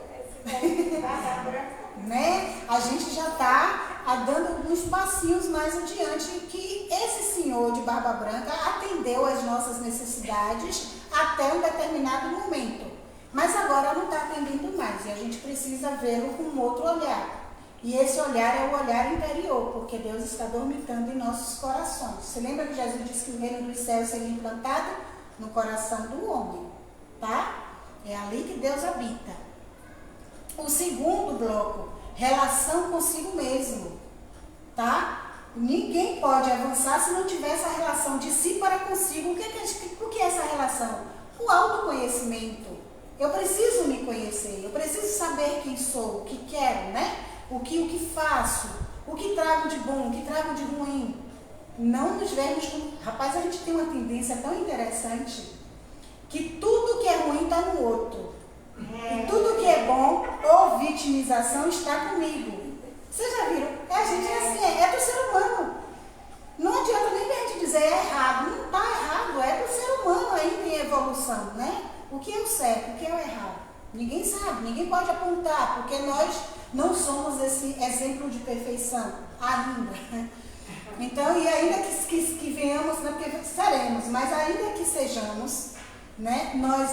Né? A gente já está dando alguns passinhos mais adiante que esse senhor de barba branca atendeu às nossas necessidades até um determinado momento. Mas agora não está atendendo mais e a gente precisa vê-lo com um outro olhar. E esse olhar é o olhar interior, porque Deus está dormitando em nossos corações. Você lembra que Jesus disse que o reino dos céus seria implantado no coração do homem, tá? É ali que Deus habita. O segundo bloco, relação consigo mesmo, tá? Ninguém pode avançar se não tiver essa relação de si para consigo. O que é essa relação? O autoconhecimento. Eu preciso me conhecer, eu preciso saber quem sou, o que quero, né? O que faço, o que trago de bom, o que trago de ruim. Não nos vemos como... Rapaz, a gente tem uma tendência tão interessante que tudo que é ruim está no outro. E tudo que é bom ou vitimização está comigo. Vocês já viram? A gente é assim, é do ser humano. Não adianta nem a gente dizer é errado. Não está errado, é do ser humano ainda em evolução, né? O que é o certo, o que é o errado? Ninguém sabe, ninguém pode apontar, porque nós não somos esse exemplo de perfeição ainda. Então, e ainda que venhamos, né, porque seremos, mas ainda que sejamos, né, nós,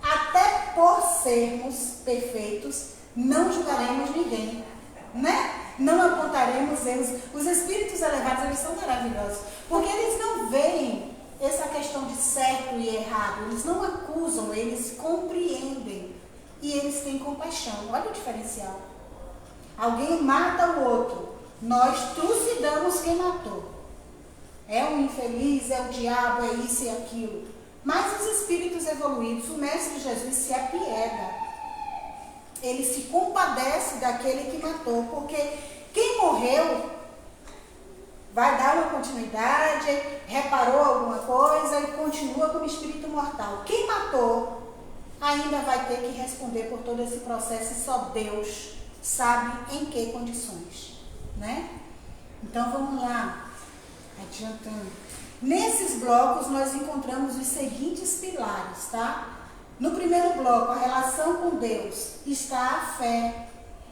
até por sermos perfeitos, não julgaremos ninguém, né? Não apontaremos erros. Os espíritos elevados, eles são maravilhosos, porque eles não veem essa questão de certo e errado, eles não acusam, eles compreendem e eles têm compaixão. Olha o diferencial. Alguém mata o outro, nós trucidamos quem matou. É um infeliz, é o diabo, é isso e aquilo. Mas os espíritos evoluídos, o Mestre Jesus se apieda. Ele se compadece daquele que matou, porque quem morreu vai dar uma continuidade, reparou alguma coisa e continua como espírito mortal. Quem matou ainda vai ter que responder por todo esse processo e só Deus sabe em que condições, né? Então vamos lá, adiantando. Nesses blocos nós encontramos os seguintes pilares, tá? No primeiro bloco, a relação com Deus, está a fé.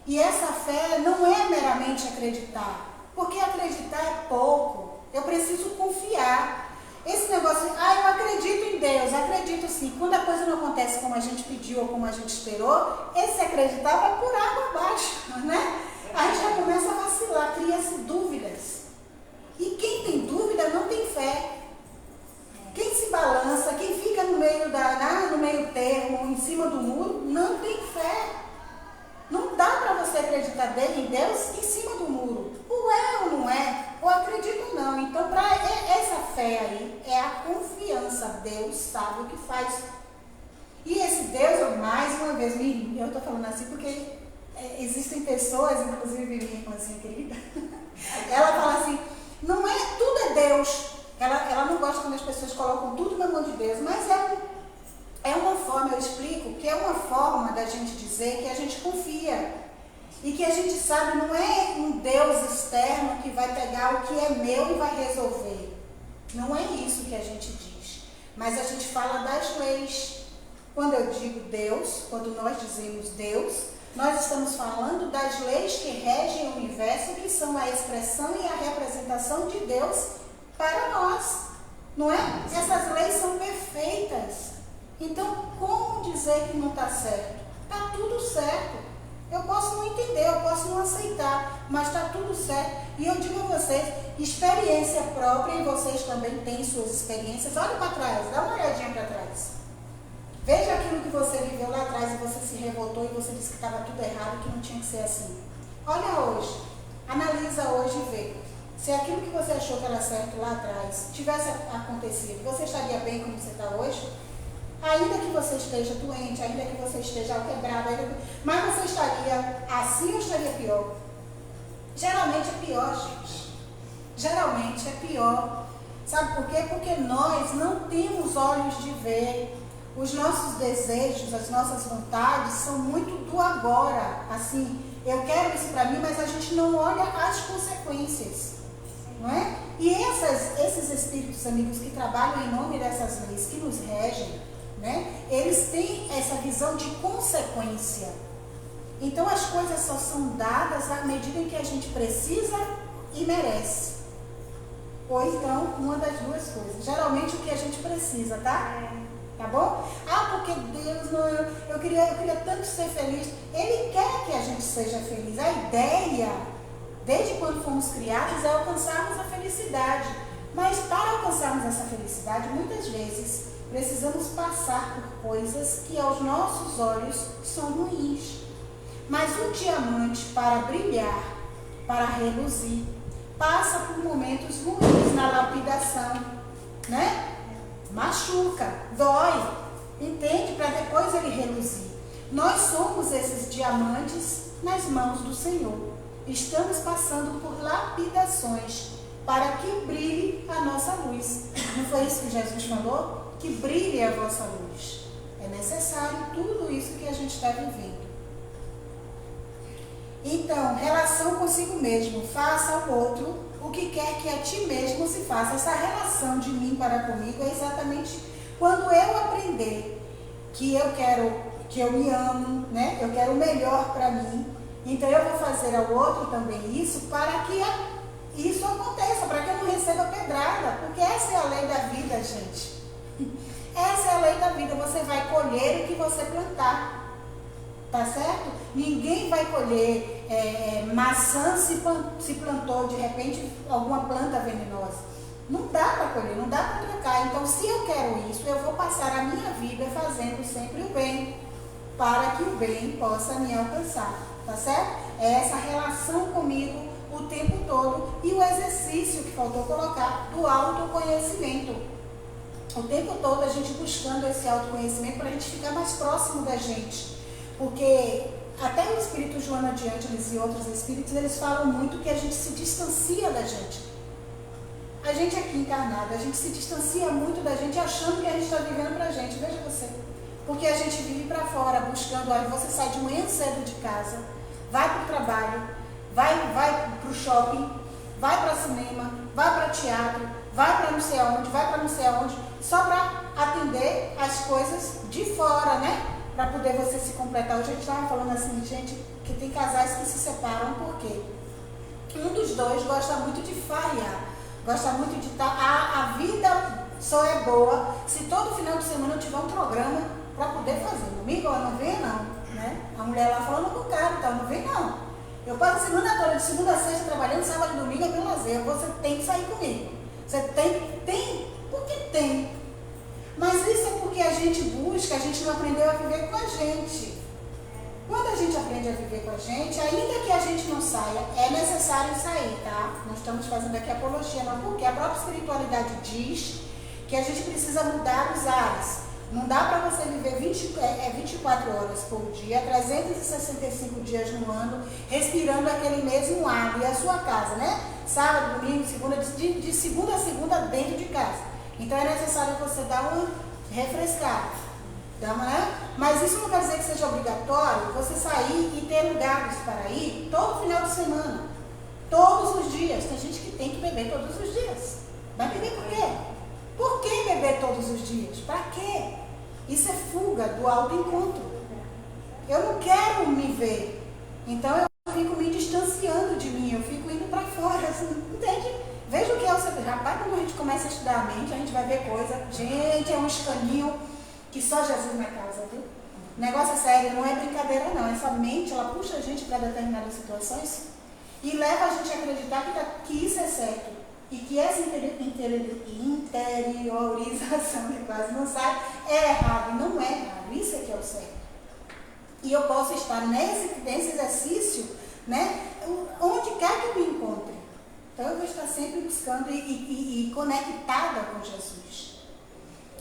E essa fé não é meramente acreditar, porque acreditar é pouco. Eu preciso confiar. Esse negócio, eu acredito em Deus, acredito sim. Quando a coisa não acontece como a gente pediu ou como a gente esperou, esse acreditar vai por água abaixo, né? A gente já começa a vacilar, cria-se dúvidas. E quem tem dúvida não tem fé. Quem se balança, quem fica no meio termo, em cima do muro, não tem fé. Não dá para você acreditar em Deus em cima do muro. Ou é ou não é, ou acredito ou não. Então, para essa fé aí, é a confiança. Deus sabe o que faz. E esse Deus, mais uma vez, eu estou falando assim porque existem pessoas, inclusive minha irmãzinha querida, ela fala assim, não é, tudo é Deus. Ela não gosta quando as pessoas colocam tudo na mão de Deus, mas é uma forma, eu explico, que é uma forma da gente dizer que a gente confia. E que a gente sabe, não é um Deus externo que vai pegar o que é meu e vai resolver. Não é isso que a gente diz. Mas a gente fala das leis. Quando eu digo Deus, quando nós dizemos Deus, nós estamos falando das leis que regem o universo, que são a expressão e a representação de Deus para nós. Não é? Essas leis são perfeitas. Então, como dizer que não está certo? Está tudo certo. Eu posso não entender, eu posso não aceitar, mas está tudo certo. E eu digo a vocês, experiência própria, e vocês também têm suas experiências. Olha para trás, dá uma olhadinha para trás. Veja aquilo que você viveu lá atrás e você se revoltou e você disse que estava tudo errado, que não tinha que ser assim. Olha hoje, analisa hoje e vê. Se aquilo que você achou que era certo lá atrás tivesse acontecido, você estaria bem como você está hoje? Ainda que você esteja doente, ainda que você esteja quebrado, mas você estaria assim ou estaria pior? Geralmente é pior, gente. Geralmente é pior. Sabe por quê? Porque nós não temos olhos de ver. Os nossos desejos, as nossas vontades são muito do agora. Assim, eu quero isso para mim, mas a gente não olha as consequências. Não é? E esses espíritos amigos que trabalham em nome dessas leis que nos regem, né? Eles têm essa visão de consequência. Então as coisas só são dadas à medida em que a gente precisa e merece. Ou então, uma das duas coisas. Geralmente o que a gente precisa, tá? Tá bom? Porque Deus, não, eu queria tanto ser feliz. Ele quer que a gente seja feliz. A ideia, desde quando fomos criados, é alcançarmos a felicidade. Mas para alcançarmos essa felicidade, muitas vezes, precisamos passar por coisas que aos nossos olhos são ruins. Mas o diamante, para brilhar, para reluzir, passa por momentos ruins na lapidação, né? Machuca, dói, entende? Para depois ele reluzir. Nós somos esses diamantes nas mãos do Senhor. Estamos passando por lapidações para que brilhe a nossa luz. Não foi isso que Jesus falou? Que brilhe a vossa luz. É necessário tudo isso que a gente está vivendo. Então, relação consigo mesmo. Faça ao outro o que quer que a ti mesmo se faça. Essa relação de mim para comigo é exatamente quando eu aprender que eu quero, que eu me amo, né? Eu quero o melhor para mim. Então eu vou fazer ao outro também isso para que isso aconteça, para que eu não receba pedrada. Porque essa é a lei da vida, gente. Essa é a lei da vida. Você vai colher o que você plantar. Tá certo? Ninguém vai colher maçã se plantou de repente alguma planta venenosa. Não dá para colher, não dá para trocar. Então, se eu quero isso, eu vou passar a minha vida fazendo sempre o bem, para que o bem possa me alcançar. Tá certo? É essa relação comigo o tempo todo e o exercício que faltou colocar do autoconhecimento. O tempo todo a gente buscando esse autoconhecimento para a gente ficar mais próximo da gente. Porque até o espírito Joana de Ângeles e outros espíritos, eles falam muito que a gente se distancia da gente. A gente aqui encarnada, a gente se distancia muito da gente achando que a gente está vivendo pra gente. Veja você. Porque a gente vive para fora buscando, olha, você sai de manhã cedo de casa, vai para o trabalho, vai para o shopping, vai para cinema, vai para teatro, vai para não sei aonde, vai para não sei aonde, só para atender as coisas de fora, né? Para poder você se completar. Hoje a gente estava falando assim, gente, que tem casais que se separam porque um dos dois gosta muito de farrear, gosta muito de estar. A vida só é boa se todo final de semana eu tiver um programa para poder fazer. Domingo ela não vem, não. Né? A mulher lá falando com o cara, então não vem, não. Eu passo a semana toda, de segunda a sexta, trabalhando, sábado e domingo é meu lazer. Você tem que sair comigo. Você tem, porque tem. Mas isso é porque a gente busca, a gente não aprendeu a viver com a gente. Quando a gente aprende a viver com a gente, ainda que a gente não saia, é necessário sair, tá? Não estamos fazendo aqui apologia, não, porque a própria espiritualidade diz que a gente precisa mudar os ares. Não dá para você viver 24 horas por dia, 365 dias no ano, respirando aquele mesmo ar. E a sua casa, né? Sábado, domingo, segunda, de segunda a segunda dentro de casa. Então é necessário você dar uma refrescada. Mas isso não quer dizer que seja obrigatório você sair e ter lugares para ir todo final de semana. Todos os dias. Tem gente que tem que beber todos os dias. Vai beber por quê? Por que beber todos os dias? Para quê? Isso é fuga do autoencontro. Eu não quero me ver. Então eu fico me distanciando de mim. Eu fico indo para fora. Assim, entende? Veja o que é o segredo. Rapaz, quando a gente começa a estudar a mente, a gente vai ver coisa. Gente, é um escaninho que só Jesus na causa, viu? O negócio é sério, não é brincadeira não. Essa mente, ela puxa a gente para determinadas situações e leva a gente a acreditar que isso é certo. E que essa interiorização, que quase não sai, é errado. E não é errado. Isso é que é o certo. E eu posso estar nesse exercício, né? Onde quer que eu me encontre. Então eu vou estar sempre buscando e conectada com Jesus.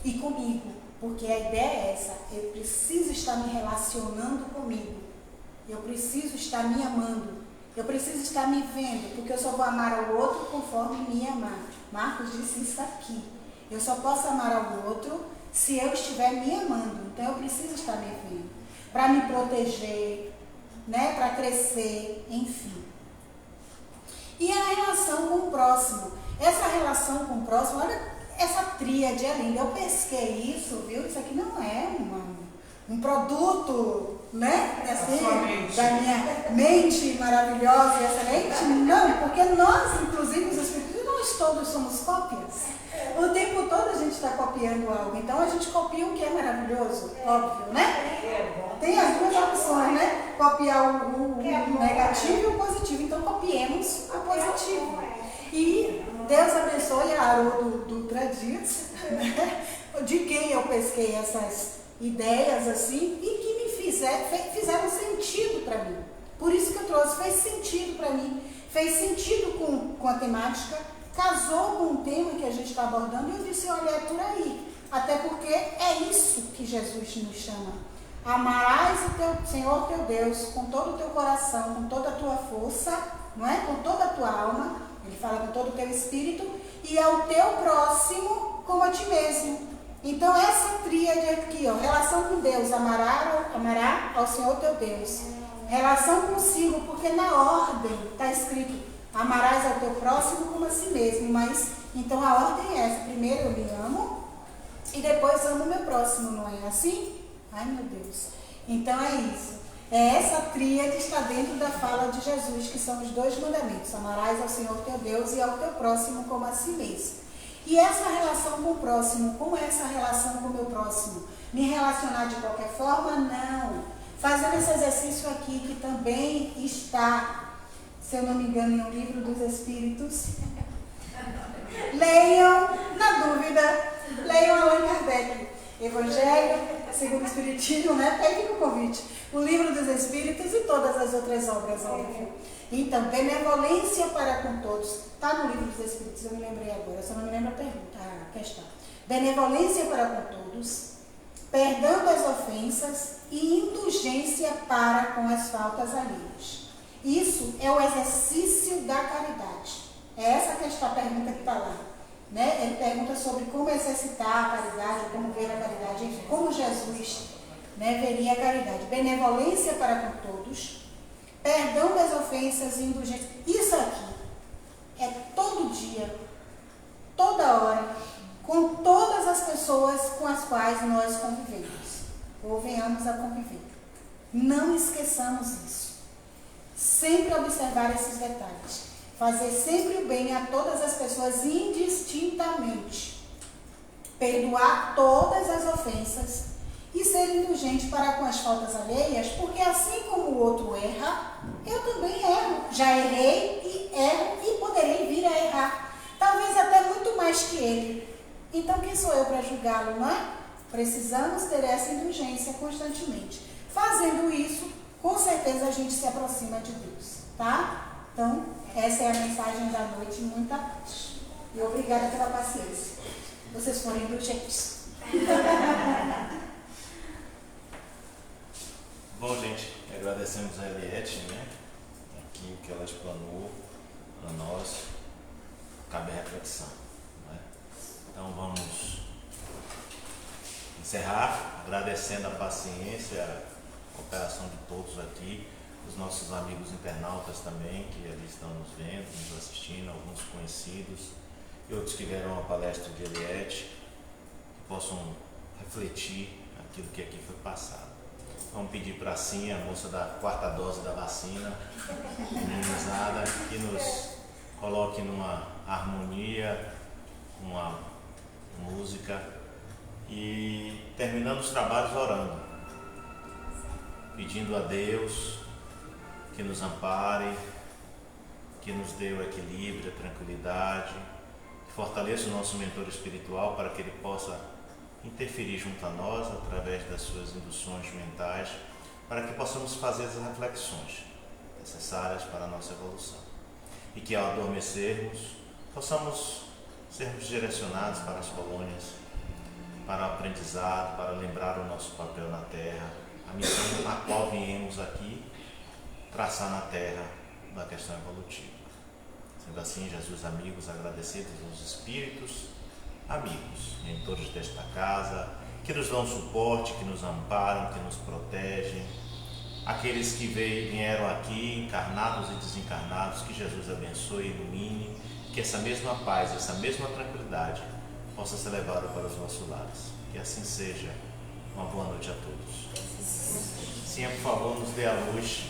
E comigo. Porque a ideia é essa. Eu preciso estar me relacionando comigo. Eu preciso estar me amando. Eu preciso estar me vendo, porque eu só vou amar ao outro conforme me amar. Marcos disse isso aqui. Eu só posso amar ao outro se eu estiver me amando. Então eu preciso estar me vendo. Para me proteger, né? Para crescer, enfim. E a relação com o próximo. Essa relação com o próximo, olha, essa tríade é linda. Eu pesquei isso, viu? Isso aqui não um produto, né? Assim, da minha mente maravilhosa e excelente. Não, porque nós, inclusive os espíritos, nós todos somos cópias. O tempo todo a gente está copiando algo. Então a gente copia o que é maravilhoso, óbvio, né? Tem as duas opções, né? Copiar o negativo e o positivo. Então copiemos o positivo. E Deus abençoe a Haroldo Dutra Dias, né? De quem eu pesquei essas ideias assim e que me fizeram sentido para mim. Por isso que eu trouxe, fez sentido para mim, fez sentido com a temática, casou com o tema que a gente está abordando e eu disse, olha, é por aí. Até porque é isso que Jesus nos chama. Amarás o teu Senhor teu Deus com todo o teu coração, com toda a tua força, não é? Com toda a tua alma, ele fala com todo o teu espírito, e ao teu próximo como a ti mesmo. Então essa tríade aqui, ó, relação com Deus, amará ao Senhor teu Deus. Relação consigo, porque na ordem está escrito, amarás ao teu próximo como a si mesmo. Mas, então a ordem é essa, primeiro eu me amo e depois amo o meu próximo, não é assim? Ai meu Deus. Então é isso. Essa tríade está dentro da fala de Jesus, que são os 2 mandamentos, amarás ao Senhor teu Deus e ao teu próximo como a si mesmo. E essa relação com o próximo, como é essa relação com o meu próximo? Me relacionar de qualquer forma? Não. Fazendo esse exercício aqui, que também está, se eu não me engano, em um livro dos Espíritos. Leiam, na dúvida, leiam Allan Kardec. Evangelho, segundo o Espiritismo, né? Pegue o convite. O livro dos Espíritos e todas as outras obras, óbvio. Então, benevolência para com todos. Está no livro dos Espíritos, eu me lembrei agora, só não me lembro a pergunta, a questão. Benevolência para com todos, perdão das ofensas e indulgência para com as faltas alheias. Isso é o exercício da caridade. É essa que está a pergunta que está lá. Né? Ele pergunta sobre como exercitar a caridade, como ver a caridade, enfim, como Jesus, né, veria a caridade. Benevolência para com todos, perdão das ofensas e indulgência. Isso aqui é todo dia, toda hora, com todas as pessoas com as quais nós convivemos, ou venhamos a conviver. Não esqueçamos isso. Sempre observar esses detalhes. Fazer sempre o bem a todas as pessoas indistintamente. Perdoar todas as ofensas e ser indulgente para com as faltas alheias, porque assim como o outro erra, eu também erro. Já errei e erro e poderei vir a errar. Talvez até muito mais que ele. Então quem sou eu para julgá-lo, não é? Precisamos ter essa indulgência constantemente. Fazendo isso, com certeza a gente se aproxima de Deus, tá? Então, essa é a mensagem da noite, muita paz. E obrigada pela paciência. Vocês foram indulgentes. Bom, gente, agradecemos a Eliette, né? Aqui o que ela explanou para nós. Cabe a reflexão, né? Então vamos encerrar agradecendo a paciência, a cooperação de todos aqui, os nossos amigos internautas também, que ali estão nos vendo, nos assistindo, alguns conhecidos e outros que verão a palestra de Eliette, que possam refletir aquilo que aqui foi passado. Vamos pedir para a Sim, a moça da 4ª dose da vacina, imunizada, que nos coloque numa harmonia, uma música e terminando os trabalhos orando, pedindo a Deus que nos ampare, que nos dê o equilíbrio, a tranquilidade, que fortaleça o nosso mentor espiritual para que ele possa interferir junto a nós através das suas induções mentais, para que possamos fazer as reflexões necessárias para a nossa evolução. E que ao adormecermos, possamos sermos direcionados para as colônias, para o aprendizado, para lembrar o nosso papel na Terra, a missão a qual viemos aqui traçar na Terra da questão evolutiva. Sendo assim, Jesus, amigos, agradecidos aos espíritos, amigos, mentores desta casa, que nos dão suporte, que nos amparam, que nos protegem, aqueles que vieram aqui, encarnados e desencarnados, que Jesus abençoe e ilumine, que essa mesma paz, essa mesma tranquilidade possa ser levada para os nossos lares. Que assim seja. Uma boa noite a todos. Messias, por favor, nos dê a luz.